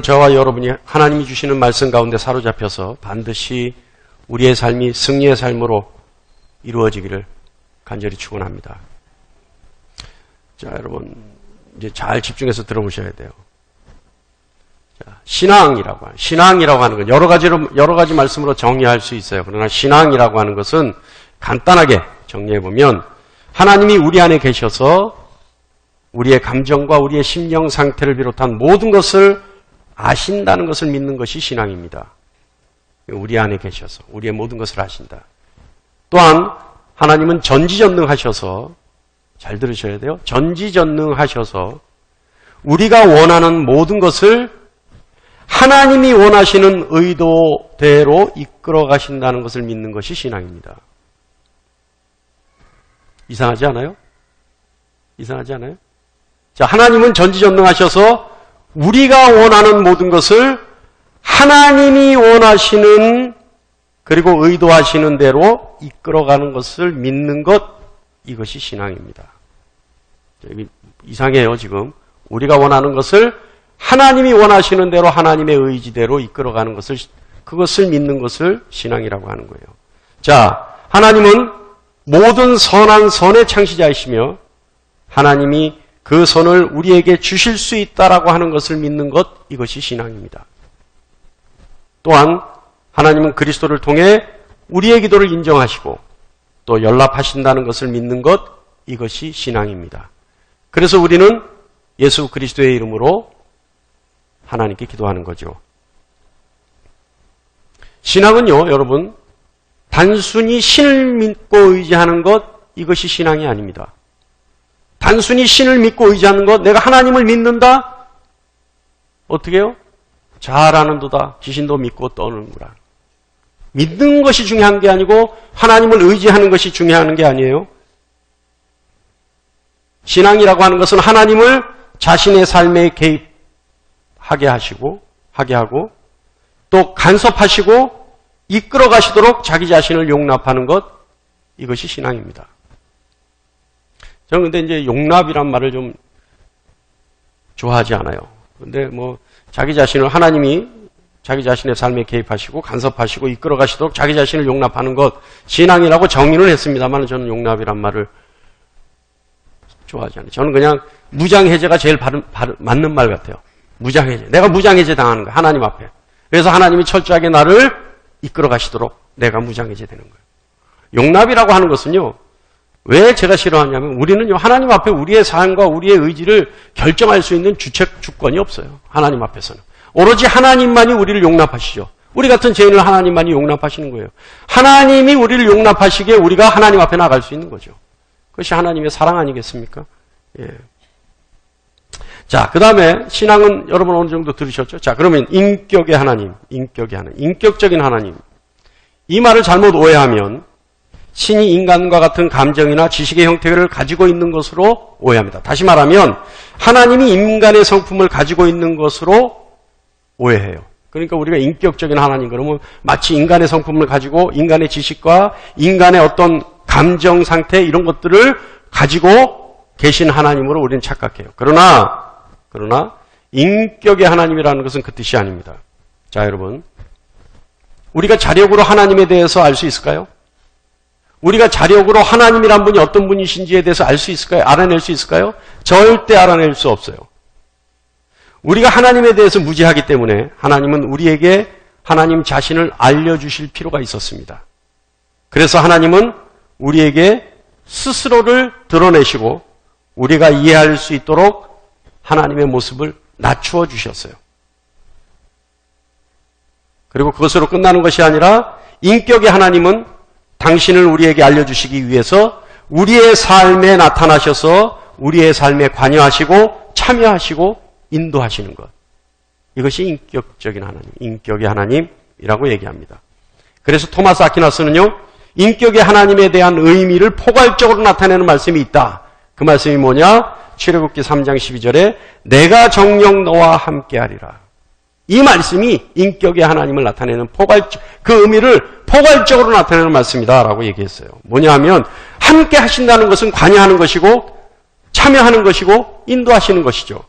저와 여러분이 하나님이 주시는 말씀 가운데 사로잡혀서 반드시 우리의 삶이 승리의 삶으로 이루어지기를 간절히 축원합니다. 자, 여러분 이제 잘 집중해서 들어보셔야 돼요. 자, 신앙이라고 하는 건 여러 가지 말씀으로 정리할 수 있어요. 그러나 신앙이라고 하는 것은 간단하게 정리해 보면 하나님이 우리 안에 계셔서 우리의 감정과 우리의 심령 상태를 비롯한 모든 것을 아신다는 것을 믿는 것이 신앙입니다. 우리 안에 계셔서 우리의 모든 것을 아신다. 또한 하나님은 전지전능하셔서, 잘 들으셔야 돼요. 전지전능하셔서 우리가 원하는 모든 것을 하나님이 원하시는 의도대로 이끌어 가신다는 것을 믿는 것이 신앙입니다. 이상하지 않아요? 이상하지 않아요? 자, 하나님은 전지전능하셔서 우리가 원하는 모든 것을 하나님이 원하시는 그리고 의도하시는 대로 이끌어가는 것을 믿는 것, 이것이 신앙입니다. 이상해요, 지금. 우리가 원하는 것을 하나님이 원하시는 대로 하나님의 의지대로 이끌어가는 것을, 그것을 믿는 것을 신앙이라고 하는 거예요. 자, 하나님은 모든 선한 선의 창시자이시며 하나님이 그 선을 우리에게 주실 수 있다라고 하는 것을 믿는 것, 이것이 신앙입니다. 또한 하나님은 그리스도를 통해 우리의 기도를 인정하시고 또 연락하신다는 것을 믿는 것, 이것이 신앙입니다. 그래서 우리는 예수 그리스도의 이름으로 하나님께 기도하는 거죠. 신앙은요, 여러분, 단순히 신을 믿고 의지하는 것, 이것이 신앙이 아닙니다. 단순히 신을 믿고 의지하는 것, 내가 하나님을 믿는다? 어떻게 해요? 잘하는도다. 귀신도 믿고 떠는구나. 믿는 것이 중요한 게 아니고 하나님을 의지하는 것이 중요한 게 아니에요. 신앙이라고 하는 것은 하나님을 자신의 삶에 개입하게 하고 또 간섭하시고 이끌어 가시도록 자기 자신을 용납하는 것, 이것이 신앙입니다. 저는 근데 이제 용납이란 말을 좀 좋아하지 않아요. 근데 자기 자신을 하나님이 자기 자신의 삶에 개입하시고 간섭하시고 이끌어 가시도록 자기 자신을 용납하는 것, 신앙이라고 정의를 했습니다만 저는 용납이란 말을 좋아하지 않아요. 저는 그냥 무장해제가 제일 맞는 말 같아요. 무장해제. 내가 무장해제 당하는 거예요. 하나님 앞에. 그래서 하나님이 철저하게 나를 이끌어 가시도록 내가 무장해제 되는 거예요. 용납이라고 하는 것은요, 왜 제가 싫어하냐면 우리는요, 하나님 앞에 우리의 삶과 우리의 의지를 결정할 수 있는 주권이 없어요. 하나님 앞에서는. 오로지 하나님만이 우리를 용납하시죠. 우리 같은 죄인을 하나님만이 용납하시는 거예요. 하나님이 우리를 용납하시기에 우리가 하나님 앞에 나갈 수 있는 거죠. 그것이 하나님의 사랑 아니겠습니까? 예. 자, 그 다음에 신앙은 여러분 어느 정도 들으셨죠? 자, 그러면 인격의 하나님, 인격적인 하나님. 이 말을 잘못 오해하면 신이 인간과 같은 감정이나 지식의 형태를 가지고 있는 것으로 오해합니다. 다시 말하면 하나님이 인간의 성품을 가지고 있는 것으로 오해해요. 그러니까 우리가 인격적인 하나님 그러면 마치 인간의 성품을 가지고 인간의 지식과 인간의 어떤 감정 상태 이런 것들을 가지고 계신 하나님으로 우리는 착각해요. 그러나 인격의 하나님이라는 것은 그 뜻이 아닙니다. 자, 여러분, 우리가 자력으로 하나님에 대해서 알 수 있을까요? 우리가 자력으로 하나님이란 분이 어떤 분이신지에 대해서 알 수 있을까요? 알아낼 수 있을까요? 절대 알아낼 수 없어요. 우리가 하나님에 대해서 무지하기 때문에 하나님은 우리에게 하나님 자신을 알려주실 필요가 있었습니다. 그래서 하나님은 우리에게 스스로를 드러내시고 우리가 이해할 수 있도록 하나님의 모습을 낮추어 주셨어요. 그리고 그것으로 끝나는 것이 아니라 인격의 하나님은 당신을 우리에게 알려주시기 위해서 우리의 삶에 나타나셔서 우리의 삶에 관여하시고 참여하시고 인도하시는 것. 이것이 인격적인 하나님, 인격의 하나님이라고 얘기합니다. 그래서 토마스 아퀴나스는요, 인격의 하나님에 대한 의미를 포괄적으로 나타내는 말씀이 있다. 그 말씀이 뭐냐? 출애굽기 3장 12절에 내가 정녕 너와 함께하리라. 이 말씀이 인격의 하나님을 나타내는 그 의미를 포괄적으로 나타내는 말씀이다라고 얘기했어요. 뭐냐 하면 함께 하신다는 것은 관여하는 것이고 참여하는 것이고 인도하시는 것이죠.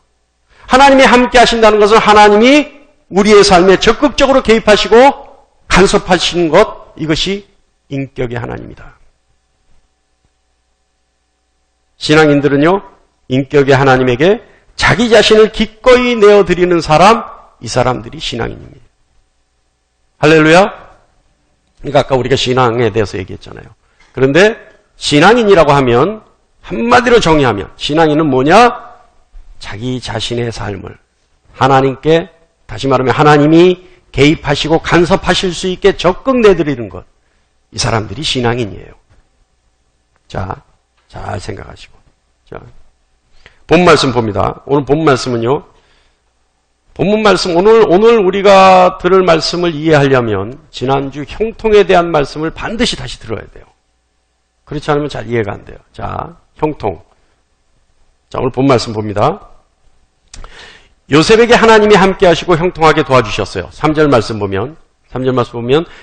하나님이 함께 하신다는 것은 하나님이 우리의 삶에 적극적으로 개입하시고 간섭하시는 것, 이것이 인격의 하나님이다. 신앙인들은요, 인격의 하나님에게 자기 자신을 기꺼이 내어드리는 사람, 이 사람들이 신앙인입니다. 할렐루야? 그러니까 아까 우리가 신앙에 대해서 얘기했잖아요. 그런데 신앙인이라고 하면 한마디로 정의하면 신앙인은 뭐냐? 자기 자신의 삶을 하나님께, 다시 말하면 하나님이 개입하시고 간섭하실 수 있게 적극 내드리는 것, 이 사람들이 신앙인이에요. 자, 잘 생각하시고. 자, 본 말씀 봅니다. 오늘 본 말씀은요, 본문 말씀, 오늘 우리가 들을 말씀을 이해하려면 지난주 형통에 대한 말씀을 반드시 다시 들어야 돼요. 그렇지 않으면 잘 이해가 안 돼요. 자, 형통. 자, 오늘 본 말씀 봅니다. 요셉에게 하나님이 함께 하시고 형통하게 도와주셨어요. 3절 말씀 보면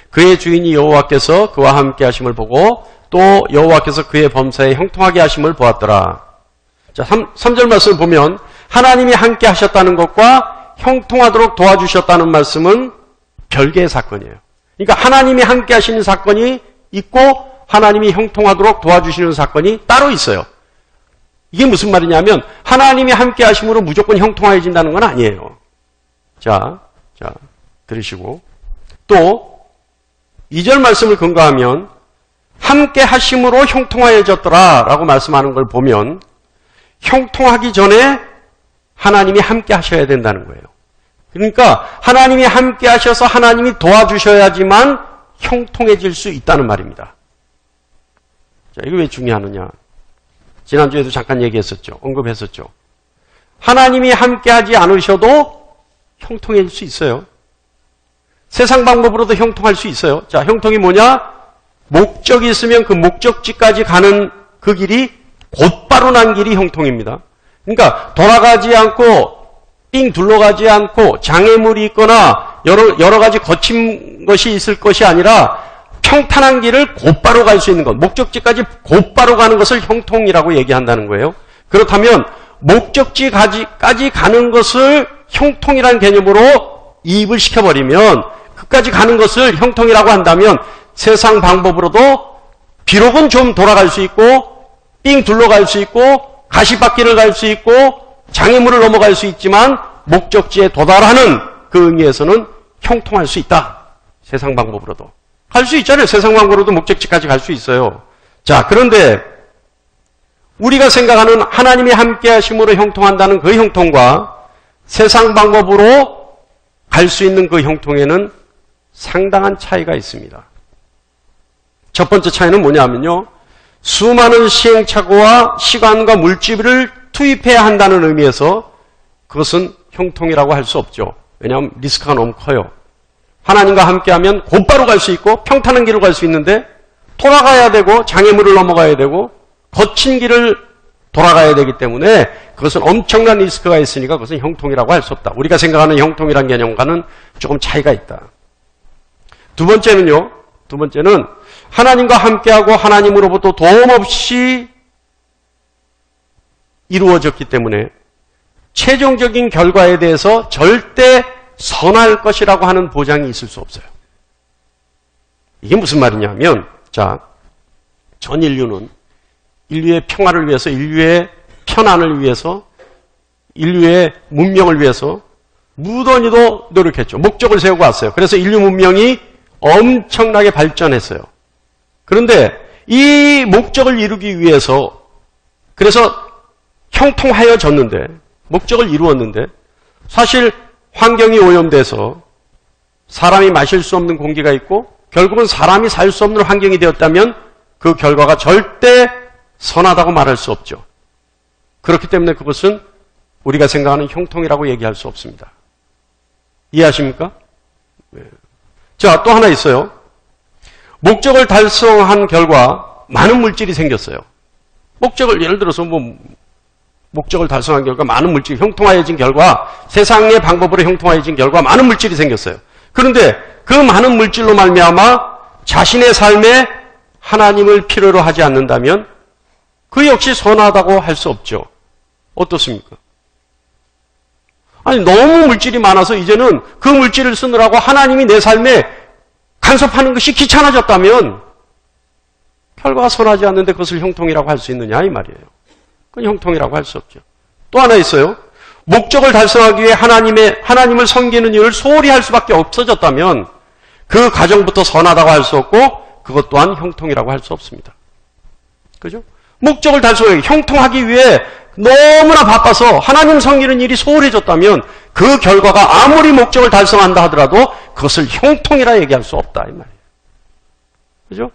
그의 주인이 여호와께서 그와 함께 하심을 보고 또 여호와께서 그의 범사에 형통하게 하심을 보았더라. 자, 3절 말씀을 보면 하나님이 함께 하셨다는 것과 형통하도록 도와주셨다는 말씀은 별개의 사건이에요. 그러니까 하나님이 함께 하시는 사건이 있고 하나님이 형통하도록 도와주시는 사건이 따로 있어요. 이게 무슨 말이냐면 하나님이 함께 하심으로 무조건 형통해진다는 건 아니에요. 자, 들으시고 또 2절 말씀을 근거하면 함께 하심으로 형통해졌더라 라고 말씀하는 걸 보면 형통하기 전에 하나님이 함께 하셔야 된다는 거예요. 그러니까 하나님이 함께 하셔서 하나님이 도와주셔야지만 형통해질 수 있다는 말입니다. 자, 이거 왜 중요하느냐? 지난주에도 잠깐 얘기했었죠. 언급했었죠. 하나님이 함께하지 않으셔도 형통해질 수 있어요. 세상 방법으로도 형통할 수 있어요. 자, 형통이 뭐냐? 목적이 있으면 그 목적지까지 가는 그 길이 곧바로 난 길이 형통입니다. 그러니까 돌아가지 않고 삥 둘러가지 않고 장애물이 있거나 여러 가지 거친 것이 있을 것이 아니라 평탄한 길을 곧바로 갈 수 있는 것, 목적지까지 곧바로 가는 것을 형통이라고 얘기한다는 거예요. 그렇다면 목적지까지 가는 것을 형통이라는 개념으로 이입을 시켜버리면 끝까지 가는 것을 형통이라고 한다면 세상 방법으로도 비록은 좀 돌아갈 수 있고 삥 둘러갈 수 있고 가시밭길을 갈 수 있고 장애물을 넘어갈 수 있지만 목적지에 도달하는 그 의미에서는 형통할 수 있다. 세상 방법으로도. 갈 수 있잖아요. 세상 방법으로도 목적지까지 갈 수 있어요. 자, 그런데 우리가 생각하는 하나님이 함께 하심으로 형통한다는 그 형통과 세상 방법으로 갈 수 있는 그 형통에는 상당한 차이가 있습니다. 첫 번째 차이는 뭐냐면요. 수많은 시행착오와 시간과 물질을 투입해야 한다는 의미에서 그것은 형통이라고 할 수 없죠. 왜냐하면 리스크가 너무 커요. 하나님과 함께하면 곧바로 갈 수 있고 평탄한 길을 갈 수 있는데 돌아가야 되고 장애물을 넘어가야 되고 거친 길을 돌아가야 되기 때문에 그것은 엄청난 리스크가 있으니까 그것은 형통이라고 할 수 없다. 우리가 생각하는 형통이란 개념과는 조금 차이가 있다. 두 번째는 하나님과 함께하고 하나님으로부터 도움 없이 이루어졌기 때문에 최종적인 결과에 대해서 절대 선할 것이라고 하는 보장이 있을 수 없어요. 이게 무슨 말이냐면, 자, 전 인류는 인류의 평화를 위해서, 인류의 편안을 위해서, 인류의 문명을 위해서 무던히도 노력했죠. 목적을 세우고 왔어요. 그래서 인류 문명이 엄청나게 발전했어요. 그런데 이 목적을 이루기 위해서 그래서 형통하여졌는데 목적을 이루었는데 사실 환경이 오염돼서 사람이 마실 수 없는 공기가 있고 결국은 사람이 살 수 없는 환경이 되었다면 그 결과가 절대 선하다고 말할 수 없죠. 그렇기 때문에 그것은 우리가 생각하는 형통이라고 얘기할 수 없습니다. 이해하십니까? 네. 자, 또 하나 있어요. 목적을 달성한 결과 많은 물질이 생겼어요. 예를 들어서 목적을 달성한 결과 많은 물질이 형통하여진 결과 세상의 방법으로 형통하여진 결과 많은 물질이 생겼어요. 그런데 그 많은 물질로 말미암아 자신의 삶에 하나님을 필요로 하지 않는다면 그 역시 선하다고 할 수 없죠. 어떻습니까? 아니, 너무 물질이 많아서 이제는 그 물질을 쓰느라고 하나님이 내 삶에 간섭하는 것이 귀찮아졌다면 결과가 선하지 않는데 그것을 형통이라고 할 수 있느냐 이 말이에요. 그건 형통이라고 할 수 없죠. 또 하나 있어요. 목적을 달성하기 위해 하나님을 섬기는 일을 소홀히 할 수밖에 없어졌다면 그 과정부터 선하다고 할 수 없고 그것 또한 형통이라고 할 수 없습니다. 그죠? 목적을 달성하기, 형통하기 위해 너무나 바빠서 하나님 섬기는 일이 소홀해졌다면 그 결과가 아무리 목적을 달성한다 하더라도 그것을 형통이라 얘기할 수 없다 이 말이에요. 그죠?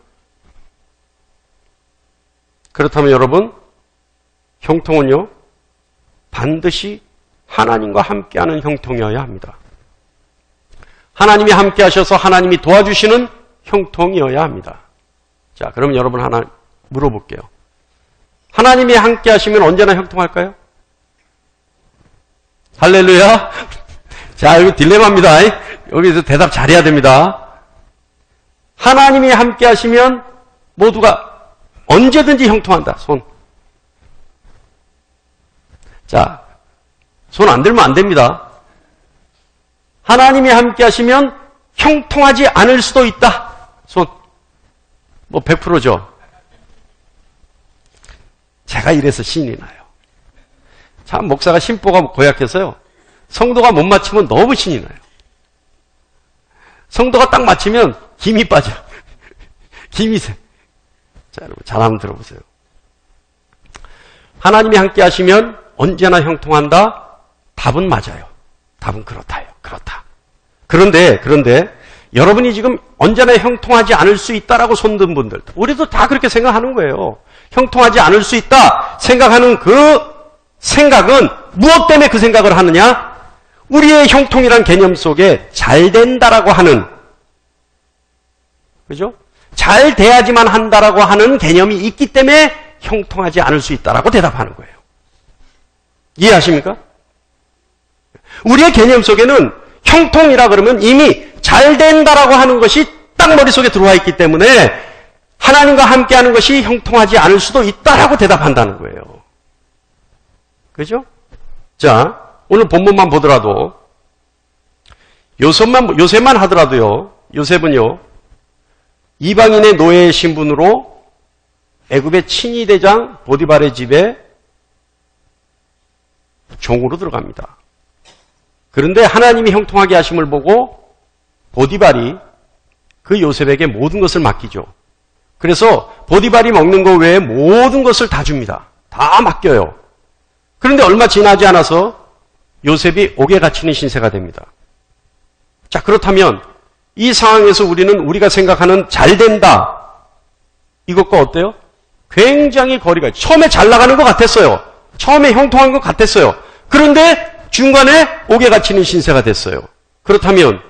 그렇다면 여러분, 형통은요, 반드시 하나님과 함께하는 형통이어야 합니다. 하나님이 함께 하셔서 하나님이 도와주시는 형통이어야 합니다. 자, 그럼 여러분 하나 물어볼게요. 하나님이 함께 하시면 언제나 형통할까요? 할렐루야. 자, 이거 딜레마입니다. 여기서 대답 잘해야 됩니다. 하나님이 함께 하시면 모두가 언제든지 형통한다. 손. 자, 손 안 들면 안 됩니다. 하나님이 함께 하시면 형통하지 않을 수도 있다. 손. 뭐 100%죠. 제가 이래서 신이 나요. 참 목사가 심보가 고약해서요. 성도가 못 맞추면 너무 신이 나요. 성도가 딱 맞추면 힘이 빠져. 힘이 세. 자, 여러분 잘 한번 들어보세요. 하나님이 함께 하시면 언제나 형통한다? 답은 맞아요. 답은 그렇다요. 그렇다. 그런데 여러분이 지금 언제나 형통하지 않을 수 있다라고 손든 분들, 우리도 다 그렇게 생각하는 거예요. 형통하지 않을 수 있다 생각하는 그 생각은 무엇 때문에 그 생각을 하느냐? 우리의 형통이란 개념 속에 잘 된다라고 하는, 그죠? 잘 돼야지만 한다라고 하는 개념이 있기 때문에 형통하지 않을 수 있다라고 대답하는 거예요. 이해하십니까? 우리의 개념 속에는 형통이라 그러면 이미 잘 된다라고 하는 것이 딱 머릿속에 들어와 있기 때문에 하나님과 함께하는 것이 형통하지 않을 수도 있다라고 대답한다는 거예요. 그죠? 자, 오늘 본문만 보더라도 요셉만 하더라도요. 요셉은요. 이방인의 노예의 신분으로 애굽의 친위대장 보디발의 집에 종으로 들어갑니다. 그런데 하나님이 형통하게 하심을 보고 보디발이 그 요셉에게 모든 것을 맡기죠. 그래서 보디발이 먹는 것 외에 모든 것을 다 줍니다. 다 맡겨요. 그런데 얼마 지나지 않아서 요셉이 옥에 갇히는 신세가 됩니다. 자, 그렇다면 이 상황에서 우리가 생각하는 잘 된다, 이것과 어때요? 굉장히 거리가 있죠. 처음에 잘 나가는 것 같았어요. 처음에 형통한 것 같았어요. 그런데 중간에 옥에 갇히는 신세가 됐어요. 그렇다면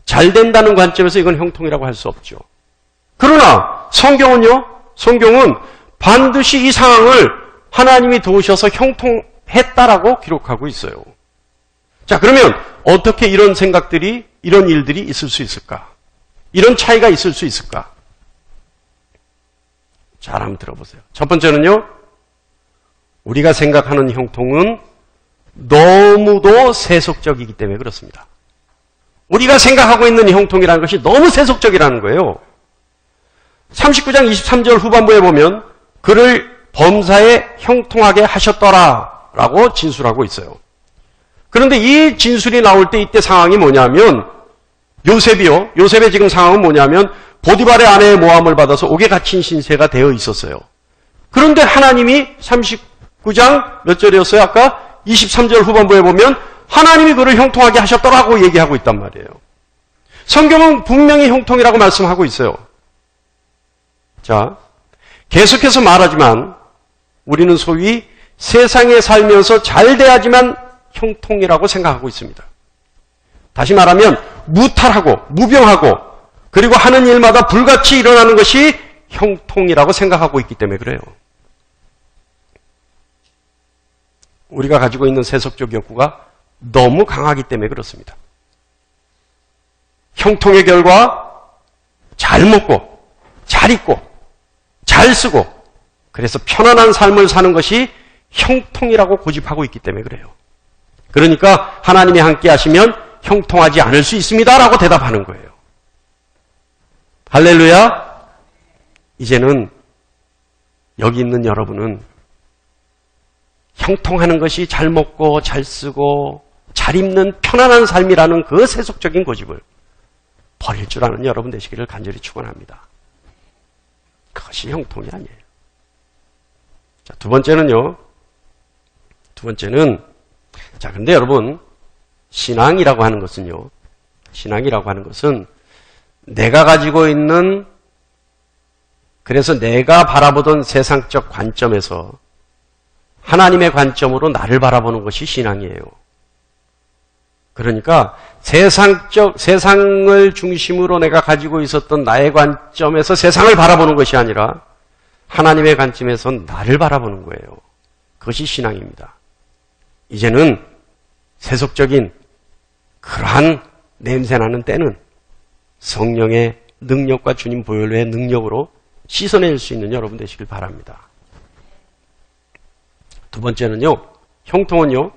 잘 된다는 관점에서 이건 형통이라고 할 수 없죠. 그러나 성경은요, 성경은 반드시 이 상황을 하나님이 도우셔서 형통했다라고 기록하고 있어요. 자, 그러면 어떻게 이런 생각들이, 이런 일들이 있을 수 있을까? 이런 차이가 있을 수 있을까? 잘 한번 들어보세요. 첫 번째는요, 우리가 생각하는 형통은 너무도 세속적이기 때문에 그렇습니다. 우리가 생각하고 있는 형통이라는 것이 너무 세속적이라는 거예요. 39장 23절 후반부에 보면 그를 범사에 형통하게 하셨더라라고 진술하고 있어요. 그런데 이 진술이 나올 때 이때 상황이 뭐냐면 요셉의 지금 상황은 뭐냐면 보디발의 아내의 모함을 받아서 옥에 갇힌 신세가 되어 있었어요. 그런데 하나님이 39장 몇 절이었어요? 아까 23절 후반부에 보면 하나님이 그를 형통하게 하셨더라고 얘기하고 있단 말이에요. 성경은 분명히 형통이라고 말씀하고 있어요. 자, 계속해서 말하지만 우리는 소위 세상에 살면서 잘 돼야지만 형통이라고 생각하고 있습니다. 다시 말하면 무탈하고 무병하고 그리고 하는 일마다 불같이 일어나는 것이 형통이라고 생각하고 있기 때문에 그래요. 우리가 가지고 있는 세속적 욕구가 너무 강하기 때문에 그렇습니다. 형통의 결과 잘 먹고 잘 입고 잘 쓰고 그래서 편안한 삶을 사는 것이 형통이라고 고집하고 있기 때문에 그래요. 그러니까 하나님이 함께 하시면 형통하지 않을 수 있습니다라고 대답하는 거예요. 할렐루야. 이제는 여기 있는 여러분은 형통하는 것이 잘 먹고 잘 쓰고 잘 입는 편안한 삶이라는 그 세속적인 고집을 버릴 줄 아는 여러분 되시기를 간절히 축원합니다. 그것이 형통이 아니에요. 자, 두 번째는요. 자, 근데 여러분, 신앙이라고 하는 것은요. 신앙이라고 하는 것은 내가 가지고 있는, 그래서 내가 바라보던 세상적 관점에서 하나님의 관점으로 나를 바라보는 것이 신앙이에요. 그러니까 세상을 중심으로 내가 가지고 있었던 나의 관점에서 세상을 바라보는 것이 아니라 하나님의 관점에서 나를 바라보는 거예요. 그것이 신앙입니다. 이제는 세속적인 그러한 냄새나는 때는 성령의 능력과 주님 보혈의 능력으로 씻어낼 수 있는 여러분 되시길 바랍니다. 두 번째는요. 형통은요.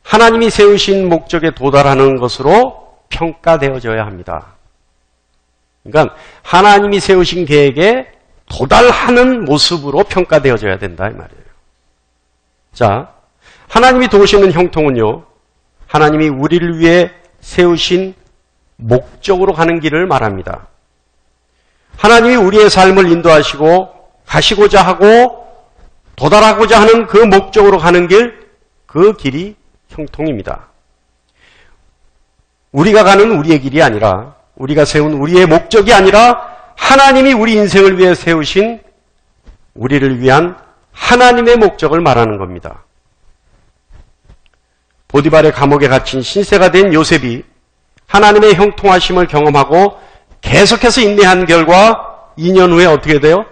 하나님이 세우신 목적에 도달하는 것으로 평가되어져야 합니다. 그러니까 하나님이 세우신 계획에 도달하는 모습으로 평가되어져야 된다 이 말이에요. 자, 하나님이 도우시는 형통은요. 하나님이 우리를 위해 세우신 목적으로 가는 길을 말합니다. 하나님이 우리의 삶을 인도하시고 가시고자 하고 도달하고자 하는 그 목적으로 가는 길, 그 길이 형통입니다. 우리가 가는 우리의 길이 아니라 우리가 세운 우리의 목적이 아니라 하나님이 우리 인생을 위해 세우신 우리를 위한 하나님의 목적을 말하는 겁니다. 보디발의 감옥에 갇힌 신세가 된 요셉이 하나님의 형통하심을 경험하고 계속해서 인내한 결과 2년 후에 어떻게 돼요?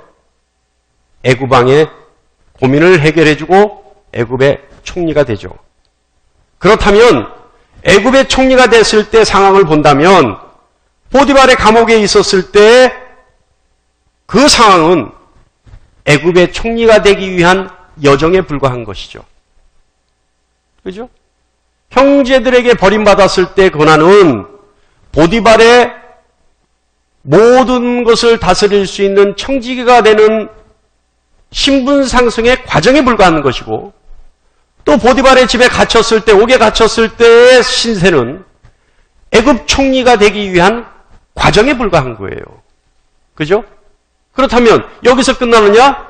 애굽 왕의 고민을 해결해주고 애굽의 총리가 되죠. 그렇다면 애굽의 총리가 됐을 때 상황을 본다면 보디발의 감옥에 있었을 때 그 상황은 애굽의 총리가 되기 위한 여정에 불과한 것이죠. 그죠? 형제들에게 버림받았을 때 고난은 보디발의 모든 것을 다스릴 수 있는 청지기가 되는 신분 상승의 과정에 불과한 것이고 또 보디발의 집에 갇혔을 때, 옥에 갇혔을 때의 신세는 애굽 총리가 되기 위한 과정에 불과한 거예요. 그죠? 그렇다면 여기서 끝나느냐?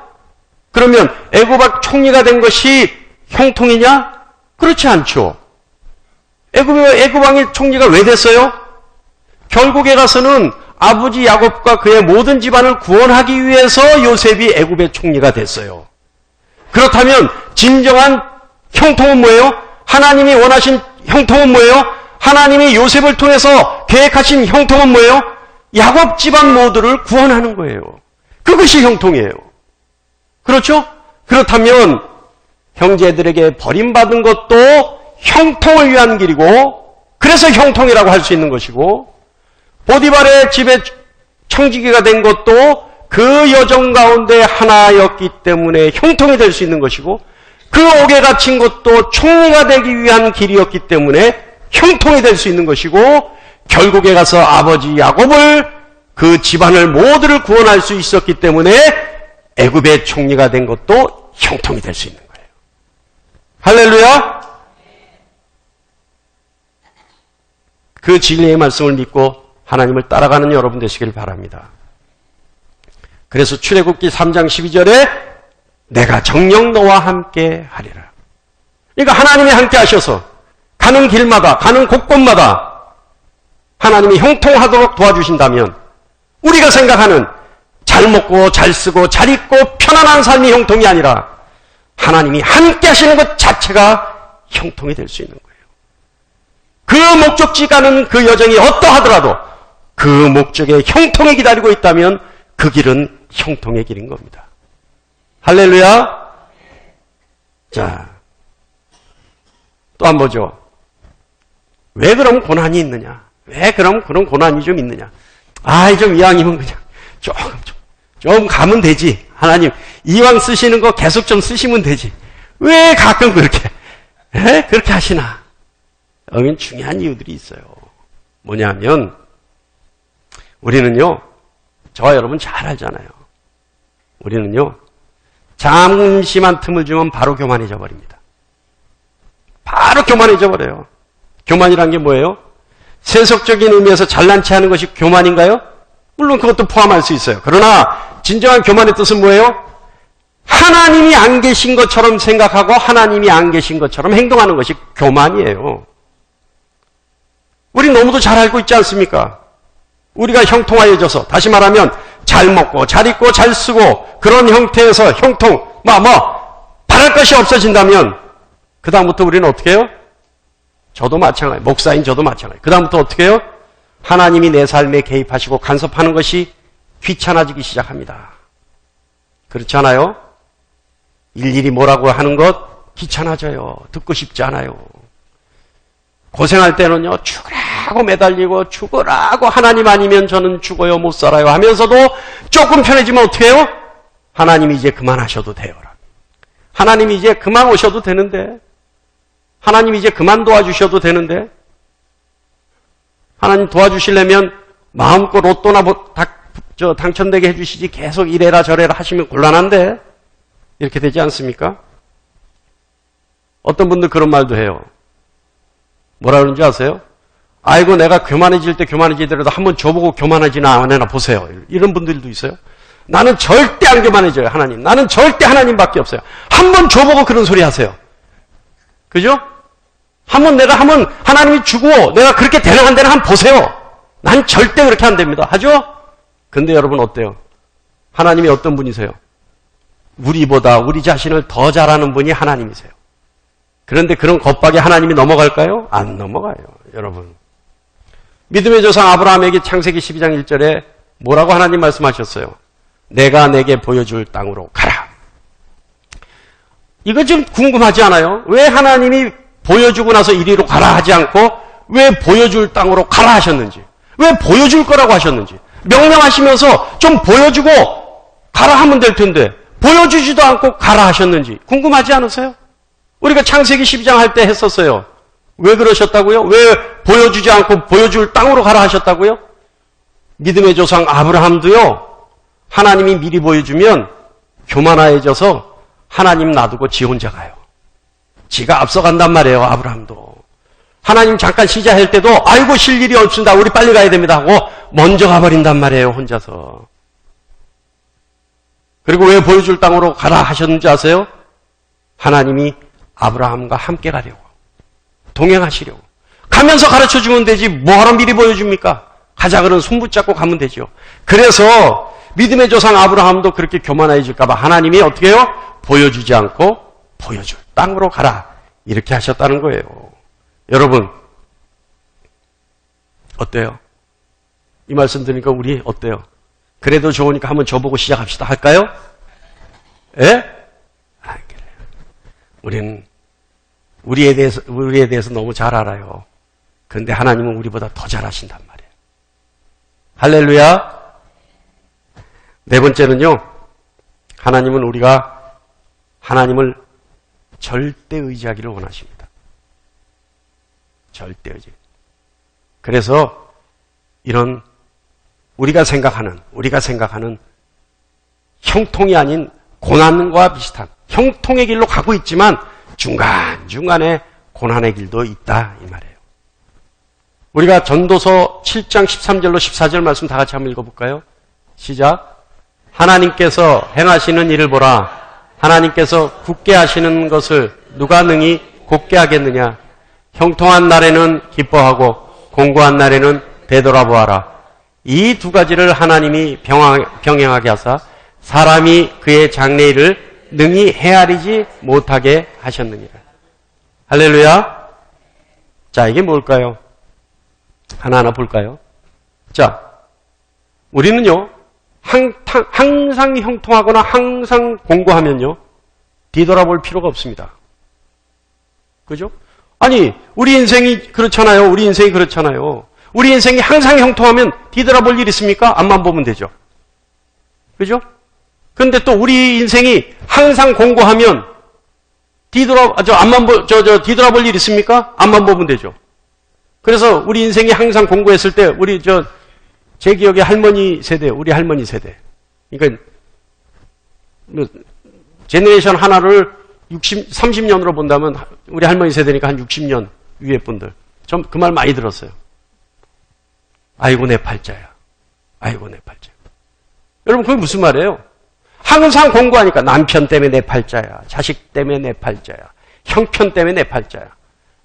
그러면 애굽 총리가 된 것이 형통이냐? 그렇지 않죠. 애굽 왕의 총리가 왜 됐어요? 결국에 가서는 아버지 야곱과 그의 모든 집안을 구원하기 위해서 요셉이 애굽의 총리가 됐어요. 그렇다면 진정한 형통은 뭐예요? 하나님이 원하신 형통은 뭐예요? 하나님이 요셉을 통해서 계획하신 형통은 뭐예요? 야곱 집안 모두를 구원하는 거예요. 그것이 형통이에요. 그렇죠? 그렇다면 형제들에게 버림받은 것도 형통을 위한 길이고 그래서 형통이라고 할 수 있는 것이고 보디발의 집에 청지기가 된 것도 그 여정 가운데 하나였기 때문에 형통이 될 수 있는 것이고 그 옥에 갇힌 것도 총리가 되기 위한 길이었기 때문에 형통이 될 수 있는 것이고 결국에 가서 아버지 야곱을 그 집안을 모두를 구원할 수 있었기 때문에 애굽의 총리가 된 것도 형통이 될 수 있는 거예요. 할렐루야! 그 진리의 말씀을 믿고 하나님을 따라가는 여러분 되시길 바랍니다. 그래서 출애굽기 3장 12절에 내가 정녕 너와 함께 하리라. 그러니까 하나님이 함께 하셔서 가는 길마다 가는 곳곳마다 하나님이 형통하도록 도와주신다면 우리가 생각하는 잘 먹고 잘 쓰고 잘 입고 편안한 삶이 형통이 아니라 하나님이 함께 하시는 것 자체가 형통이 될 수 있는 거예요. 그 목적지 가는 그 여정이 어떠하더라도 그 목적에 형통이 기다리고 있다면 그 길은 형통의 길인 겁니다. 할렐루야. 자, 또 한 번 보죠. 왜 그럼 고난이 있느냐? 왜 그럼 그런 고난이 좀 있느냐? 좀 이왕이면 그냥 좀 가면 되지. 하나님 이왕 쓰시는 거 계속 좀 쓰시면 되지. 왜 가끔 그렇게 그렇게 하시나? 여긴 중요한 이유들이 있어요. 뭐냐면 우리는요, 저와 여러분 잘 알잖아요. 우리는요, 잠시만 틈을 주면 바로 교만해져 버립니다. 바로 교만해져 버려요. 교만이란 게 뭐예요? 세속적인 의미에서 잘난 체 하는 것이 교만인가요? 물론 그것도 포함할 수 있어요. 그러나 진정한 교만의 뜻은 뭐예요? 하나님이 안 계신 것처럼 생각하고 하나님이 안 계신 것처럼 행동하는 것이 교만이에요. 우리 너무도 잘 알고 있지 않습니까? 우리가 형통하여져서, 다시 말하면 잘 먹고 잘 입고 잘 쓰고 그런 형태에서 형통, 바랄 것이 없어진다면 그 다음부터 우리는 어떻게 해요? 저도 마찬가지, 목사인 저도 마찬가지. 그 다음부터 어떻게 해요? 하나님이 내 삶에 개입하시고 간섭하는 것이 귀찮아지기 시작합니다. 그렇지 않아요? 일일이 뭐라고 하는 것 귀찮아져요. 듣고 싶지 않아요. 고생할 때는요, 죽으라고 매달리고 죽으라고 하나님 아니면 저는 죽어요, 못 살아요 하면서도 조금 편해지면 어떻게 해요? 하나님이 이제 그만하셔도 돼요. 하나님이 이제 그만 오셔도 되는데, 하나님이 이제 그만 도와주셔도 되는데, 하나님 도와주시려면 마음껏 로또나 당첨되게 해주시지 계속 이래라 저래라 하시면 곤란한데, 이렇게 되지 않습니까? 어떤 분들 그런 말도 해요. 뭐라 그러는지 아세요? 아이고 내가 교만해질 때 교만해지더라도 한번 저보고 교만하지나 안 해나 보세요. 이런 분들도 있어요. 나는 절대 안 교만해져요, 하나님. 나는 절대 하나님밖에 없어요. 한번 저보고 그런 소리 하세요. 그죠? 한번 하나님이 주고 내가 그렇게 데려간 데는 한번 보세요. 난 절대 그렇게 안 됩니다. 하죠? 근데 여러분 어때요? 하나님이 어떤 분이세요? 우리보다 우리 자신을 더 잘하는 분이 하나님이세요. 그런데 그런 겁박에 하나님이 넘어갈까요? 안 넘어가요, 여러분. 믿음의 조상 아브라함에게 창세기 12장 1절에 뭐라고 하나님 말씀하셨어요? 내가 내게 보여줄 땅으로 가라. 이거 좀 궁금하지 않아요? 왜 하나님이 보여주고 나서 이리로 가라 하지 않고 왜 보여줄 땅으로 가라 하셨는지, 왜 보여줄 거라고 하셨는지, 명령하시면서 좀 보여주고 가라 하면 될 텐데 보여주지도 않고 가라 하셨는지 궁금하지 않으세요? 우리가 창세기 12장 할 때 했었어요. 왜 그러셨다고요? 왜 보여주지 않고 보여줄 땅으로 가라 하셨다고요? 믿음의 조상 아브라함도요, 하나님이 미리 보여주면 교만해져서 하나님 놔두고 지 혼자 가요. 지가 앞서간단 말이에요, 아브라함도. 하나님 잠깐 쉬자 할 때도 아이고 쉴 일이 없습니다. 우리 빨리 가야 됩니다 하고 먼저 가버린단 말이에요, 혼자서. 그리고 왜 보여줄 땅으로 가라 하셨는지 아세요? 하나님이 아브라함과 함께 가려고, 동행하시려고. 가면서 가르쳐주면 되지 뭐하러 미리 보여줍니까? 가자 그러면 손 붙잡고 가면 되죠. 그래서 믿음의 조상 아브라함도 그렇게 교만해질까 봐 하나님이 어떻게 해요? 보여주지 않고 보여줄 땅으로 가라, 이렇게 하셨다는 거예요. 여러분 어때요? 이 말씀 들으니까 우리 어때요? 그래도 좋으니까 한번 저보고 시작합시다 할까요? 예? 안 그래요. 우리는 우리에 대해서 너무 잘 알아요. 그런데 하나님은 우리보다 더 잘 아신단 말이에요. 할렐루야. 네 번째는요, 하나님은 우리가 하나님을 절대 의지하기를 원하십니다. 절대 의지. 그래서 이런 우리가 생각하는 형통이 아닌 고난과 비슷한 형통의 길로 가고 있지만 중간중간에 고난의 길도 있다, 이 말이에요. 우리가 전도서 7장 13절로 14절 말씀 다 같이 한번 읽어볼까요? 시작. 하나님께서 행하시는 일을 보라. 하나님께서 굳게 하시는 것을 누가 능히 곱게 하겠느냐. 형통한 날에는 기뻐하고 공고한 날에는 되돌아보아라. 이 두 가지를 하나님이 병행하게 하사 사람이 그의 장래일을 능히 헤아리지 못하게 하셨느니라. 할렐루야. 자, 이게 뭘까요? 하나하나 볼까요? 자, 우리는요, 항상 형통하거나 항상 공고하면요, 뒤돌아볼 필요가 없습니다. 그죠? 아니, 우리 인생이 그렇잖아요. 우리 인생이 항상 형통하면 뒤돌아볼 일 있습니까? 앞만 보면 되죠. 그죠? 근데 또 우리 인생이 항상 공고하면 뒤돌아볼 일 있습니까? 앞만 보면 되죠. 그래서 우리 인생이 항상 공부했을 때, 제 기억에 할머니 세대, 우리 할머니 세대. 그러니까, 제너레이션 하나를 30년으로 본다면, 우리 할머니 세대니까 한 60년 위에 분들. 전 그 말 많이 들었어요. 아이고, 내 팔자야. 아이고, 내 팔자. 여러분, 그게 무슨 말이에요? 항상 공부하니까 남편 때문에 내 팔자야. 자식 때문에 내 팔자야. 형편 때문에 내 팔자야.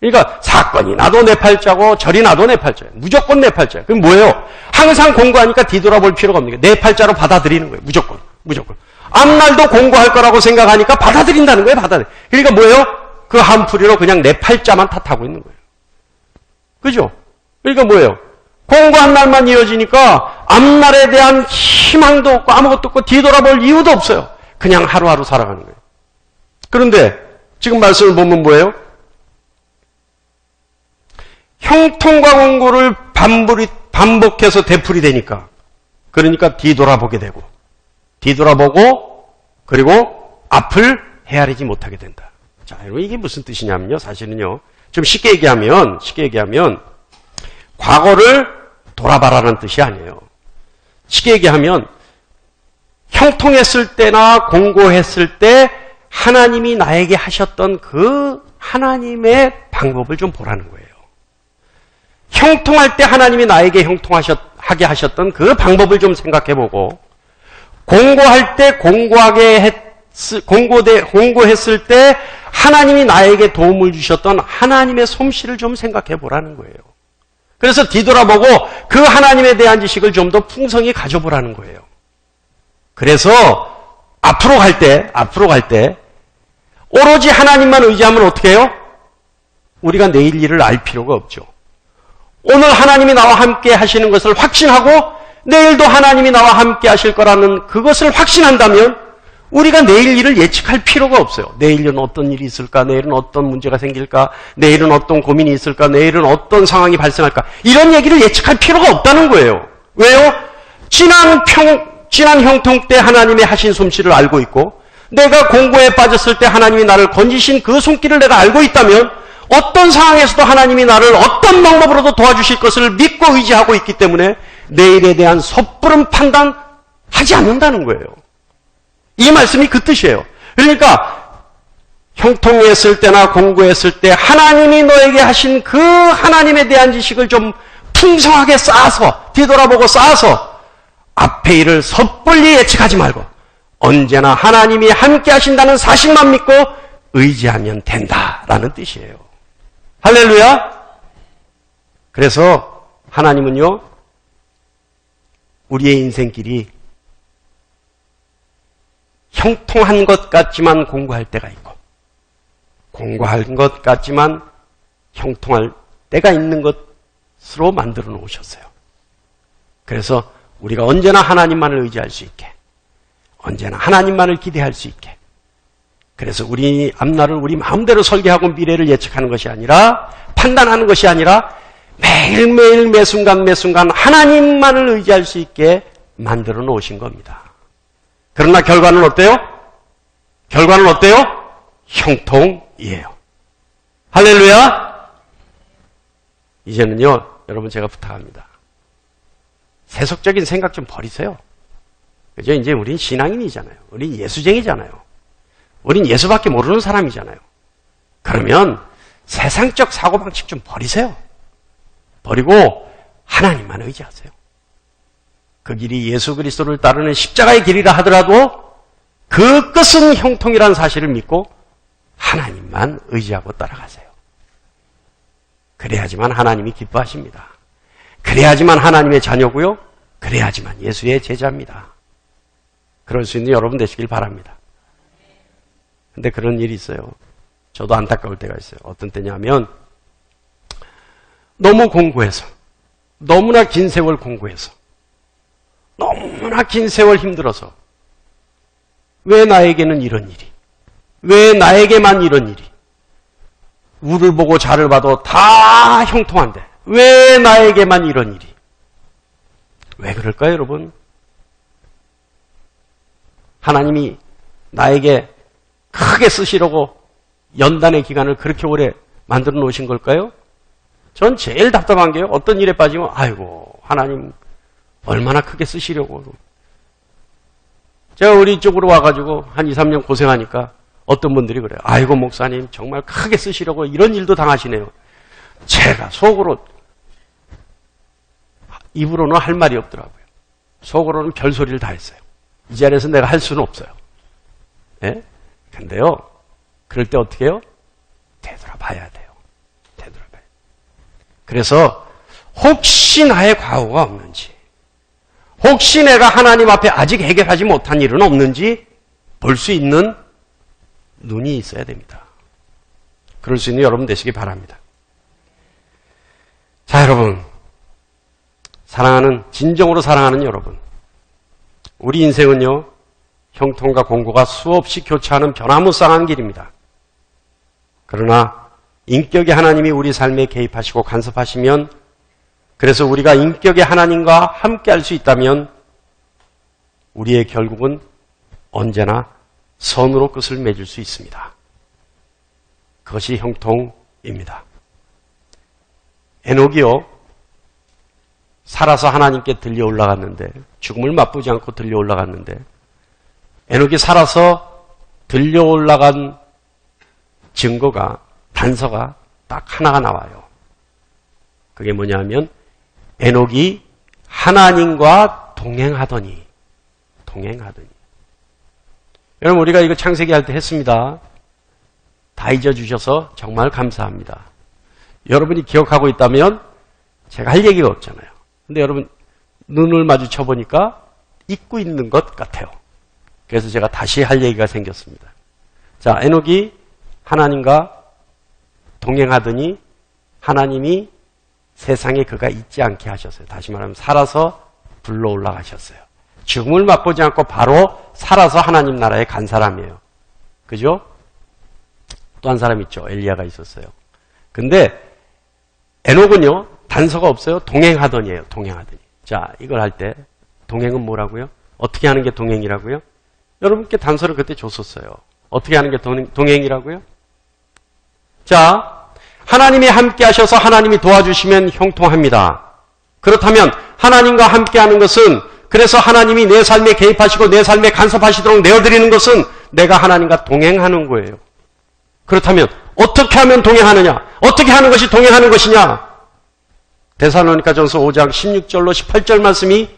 그러니까 사건이 나도 내 팔자고 절이 나도 내 팔자야. 무조건 내 팔자야. 그럼 뭐예요? 항상 공부하니까 뒤돌아볼 필요가 없는 게 내 팔자로 받아들이는 거예요. 무조건. 앞날도 공부할 거라고 생각하니까 받아들인다는 거예요. 그러니까 뭐예요? 그 한풀이로 그냥 내 팔자만 탓하고 있는 거예요. 그죠? 그러니까 뭐예요? 공부한 날만 이어지니까 앞날에 대한 희망도 없고 아무것도 없고 뒤돌아볼 이유도 없어요. 그냥 하루하루 살아가는 거예요. 그런데 지금 말씀을 보면 뭐예요? 형통과 공고를 반복해서 되풀이되니까 그러니까 뒤돌아보게 되고 그리고 앞을 헤아리지 못하게 된다. 자, 여러분 이게 무슨 뜻이냐면요. 사실은요. 좀 쉽게 얘기하면 과거를 돌아봐라는 뜻이 아니에요. 쉽게 얘기하면 형통했을 때나 공고했을 때 하나님이 나에게 하셨던 그 하나님의 방법을 좀 보라는 거예요. 형통할 때 하나님이 나에게 형통하게 하셨던 그 방법을 좀 생각해보고 공고할 때 공고했을 때 하나님이 나에게 도움을 주셨던 하나님의 솜씨를 좀 생각해보라는 거예요. 그래서 뒤돌아보고 그 하나님에 대한 지식을 좀 더 풍성히 가져보라는 거예요. 그래서 앞으로 갈 때 오로지 하나님만 의지하면 어떻게 해요? 우리가 내일 일을 알 필요가 없죠. 오늘 하나님이 나와 함께 하시는 것을 확신하고 내일도 하나님이 나와 함께 하실 거라는 그것을 확신한다면 우리가 내일 일을 예측할 필요가 없어요. 내일은 어떤 일이 있을까? 내일은 어떤 문제가 생길까? 내일은 어떤 고민이 있을까? 내일은 어떤 상황이 발생할까? 이런 얘기를 예측할 필요가 없다는 거예요. 왜요? 지난 형통 때 하나님의 하신 솜씨를 알고 있고 내가 공고에 빠졌을 때 하나님이 나를 건지신 그 손길을 내가 알고 있다면 어떤 상황에서도 하나님이 나를 어떤 방법으로도 도와주실 것을 믿고 의지하고 있기 때문에 내일에 대한 섣부른 판단 하지 않는다는 거예요. 이 말씀이 그 뜻이에요. 그러니까 형통했을 때나 공고했을 때 하나님이 너에게 하신 그 하나님에 대한 지식을 좀 풍성하게 쌓아서 뒤돌아보고 쌓아서 앞의 일을 섣불리 예측하지 말고 언제나 하나님이 함께 하신다는 사실만 믿고 의지하면 된다라는 뜻이에요. 할렐루야. 그래서 하나님은요 우리의 인생길이 형통한 것 같지만 공고할 때가 있고 공고한 것 같지만 형통할 때가 있는 것으로 만들어 놓으셨어요. 그래서 우리가 언제나 하나님만을 의지할 수 있게 언제나 하나님만을 기대할 수 있게 그래서 우리 앞날을 우리 마음대로 설계하고 미래를 예측하는 것이 아니라 판단하는 것이 아니라 매일매일 매순간 하나님만을 의지할 수 있게 만들어 놓으신 겁니다. 그러나 결과는 어때요? 형통이에요. 할렐루야! 이제는요, 여러분 제가 부탁합니다. 세속적인 생각 좀 버리세요. 그죠? 이제 우린 신앙인이잖아요. 우린 예수쟁이잖아요. 우린 예수밖에 모르는 사람이잖아요. 그러면 세상적 사고방식 좀 버리세요. 버리고 하나님만 의지하세요. 그 길이 예수 그리스도를 따르는 십자가의 길이라 하더라도 그 끝은 형통이라는 사실을 믿고 하나님만 의지하고 따라가세요. 그래야지만 하나님이 기뻐하십니다. 그래야지만 하나님의 자녀고요. 그래야지만 예수의 제자입니다. 그럴 수 있는 여러분 되시길 바랍니다. 근데 그런 일이 있어요. 저도 안타까울 때가 있어요. 어떤 때냐면 너무 공고해서 너무나 긴 세월 공고해서 너무나 긴 세월 힘들어서 왜 나에게는 이런 일이 왜 나에게만 이런 일이 우를 보고 자를 봐도 다 형통한데 왜 나에게만 이런 일이 왜 그럴까요 여러분? 하나님이 나에게 크게 쓰시려고 연단의 기간을 그렇게 오래 만들어 놓으신 걸까요? 전 제일 답답한 게요. 어떤 일에 빠지면 아이고 하나님 얼마나 크게 쓰시려고. 제가 우리 쪽으로 와가지고 한 2, 3년 고생하니까 어떤 분들이 그래요. 아이고 목사님 정말 크게 쓰시려고 이런 일도 당하시네요. 제가 속으로 입으로는 할 말이 없더라고요. 속으로는 별소리를 다 했어요. 이 자리에서 내가 할 수는 없어요. 예? 근데요, 그럴 때 어떻게 해요? 되돌아봐야 돼요. 되돌아봐야 돼요. 그래서 혹시 나의 과오가 없는지, 혹시 내가 하나님 앞에 아직 해결하지 못한 일은 없는지 볼 수 있는 눈이 있어야 됩니다. 그럴 수 있는 여러분 되시기 바랍니다. 자, 여러분. 진정으로 사랑하는 여러분. 우리 인생은요, 형통과 공고가 수없이 교차하는 변화무쌍한 길입니다. 그러나 인격의 하나님이 우리 삶에 개입하시고 간섭하시면, 그래서 우리가 인격의 하나님과 함께 할 수 있다면 우리의 결국은 언제나 선으로 끝을 맺을 수 있습니다. 그것이 형통입니다. 에녹이요, 살아서 하나님께 들려 올라갔는데, 죽음을 맛보지 않고 들려 올라갔는데, 에녹이 살아서 들려 올라간 증거가, 단서가 딱 하나가 나와요. 그게 뭐냐면 에녹이 하나님과 동행하더니. 여러분, 우리가 이거 창세기 할 때 했습니다. 다 잊어주셔서 정말 감사합니다. 여러분이 기억하고 있다면 제가 할 얘기가 없잖아요. 근데 여러분 눈을 마주쳐 보니까 잊고 있는 것 같아요. 그래서 제가 다시 할 얘기가 생겼습니다. 자, 에녹이 하나님과 동행하더니 하나님이 세상에 그가 있지 않게 하셨어요. 다시 말하면 살아서 불러 올라가셨어요. 죽음을 맛보지 않고 바로 살아서 하나님 나라에 간 사람이에요. 그죠? 또 한 사람 있죠. 엘리야가 있었어요. 근데 에녹은요, 단서가 없어요. 동행하더니예요. 동행하더니. 자, 이걸 할 때 동행은 뭐라고요? 어떻게 하는 게 동행이라고요? 여러분께 단서를 그때 줬었어요. 어떻게 하는 게 동행이라고요? 자, 하나님이 함께 하셔서 하나님이 도와주시면 형통합니다. 그렇다면 하나님과 함께 하는 것은, 그래서 하나님이 내 삶에 개입하시고 내 삶에 간섭하시도록 내어드리는 것은 내가 하나님과 동행하는 거예요. 그렇다면 어떻게 하면 동행하느냐? 어떻게 하는 것이 동행하는 것이냐? 데살로니가전서 5장 16절로 18절 말씀이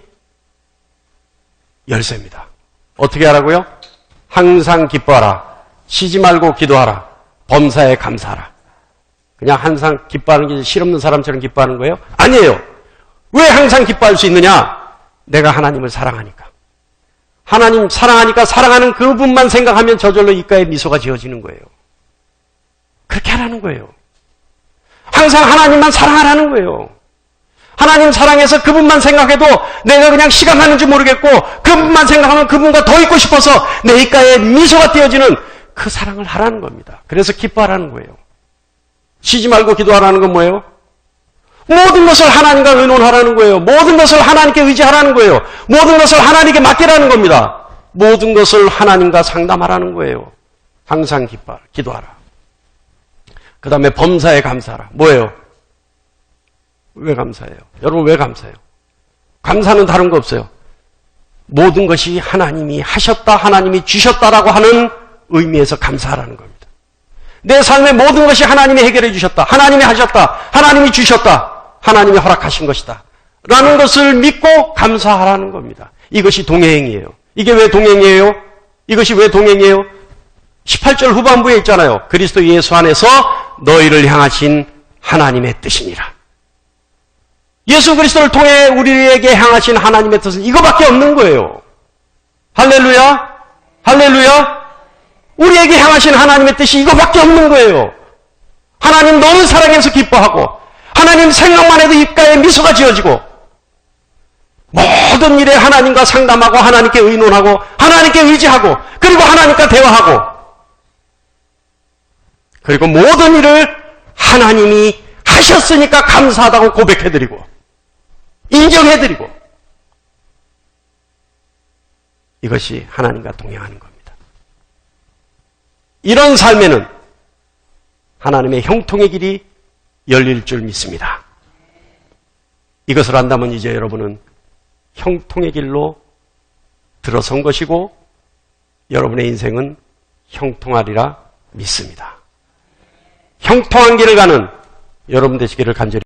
열쇠입니다. 어떻게 하라고요? 항상 기뻐하라. 쉬지 말고 기도하라. 범사에 감사하라. 그냥 항상 기뻐하는 게 실없는 사람처럼 기뻐하는 거예요? 아니에요. 왜 항상 기뻐할 수 있느냐? 내가 하나님을 사랑하니까. 하나님 사랑하니까 사랑하는 그분만 생각하면 저절로 입가에 미소가 지어지는 거예요. 그렇게 하라는 거예요. 항상 하나님만 사랑하라는 거예요. 하나님 사랑해서 그분만 생각해도 내가 그냥 시간 가는지 모르겠고 그분만 생각하면 그분과 더 있고 싶어서 내 입가에 미소가 띄어지는 그 사랑을 하라는 겁니다. 그래서 기뻐하라는 거예요. 쉬지 말고 기도하라는 건 뭐예요? 모든 것을 하나님과 의논하라는 거예요. 모든 것을 하나님께 의지하라는 거예요. 모든 것을 하나님께 맡기라는 겁니다. 모든 것을 하나님과 상담하라는 거예요. 항상 기도하라. 그 다음에 범사에 감사하라. 뭐예요? 왜 감사해요? 여러분 왜 감사해요? 감사는 다른 거 없어요. 모든 것이 하나님이 하셨다, 하나님이 주셨다라고 하는 의미에서 감사하라는 겁니다. 내 삶의 모든 것이 하나님이 해결해 주셨다, 하나님이 하셨다, 하나님이 주셨다, 하나님이 허락하신 것이다 라는 것을 믿고 감사하라는 겁니다. 이것이 동행이에요. 이게 왜 동행이에요? 이것이 왜 동행이에요? 18절 후반부에 있잖아요. 그리스도 예수 안에서 너희를 향하신 하나님의 뜻이니라. 예수 그리스도를 통해 우리에게 향하신 하나님의 뜻은 이거밖에 없는 거예요. 할렐루야? 할렐루야? 우리에게 향하신 하나님의 뜻이 이거밖에 없는 거예요. 하나님 너무 사랑해서 기뻐하고 하나님 생각만 해도 입가에 미소가 지어지고 모든 일에 하나님과 상담하고 하나님께 의논하고 하나님께 의지하고 그리고 하나님과 대화하고 그리고 모든 일을 하나님이 하셨으니까 감사하다고 고백해드리고 인정해드리고 이것이 하나님과 동행하는 겁니다. 이런 삶에는 하나님의 형통의 길이 열릴 줄 믿습니다. 이것을 안다면 이제 여러분은 형통의 길로 들어선 것이고 여러분의 인생은 형통하리라 믿습니다. 형통한 길을 가는 여러분 되시기를 간절히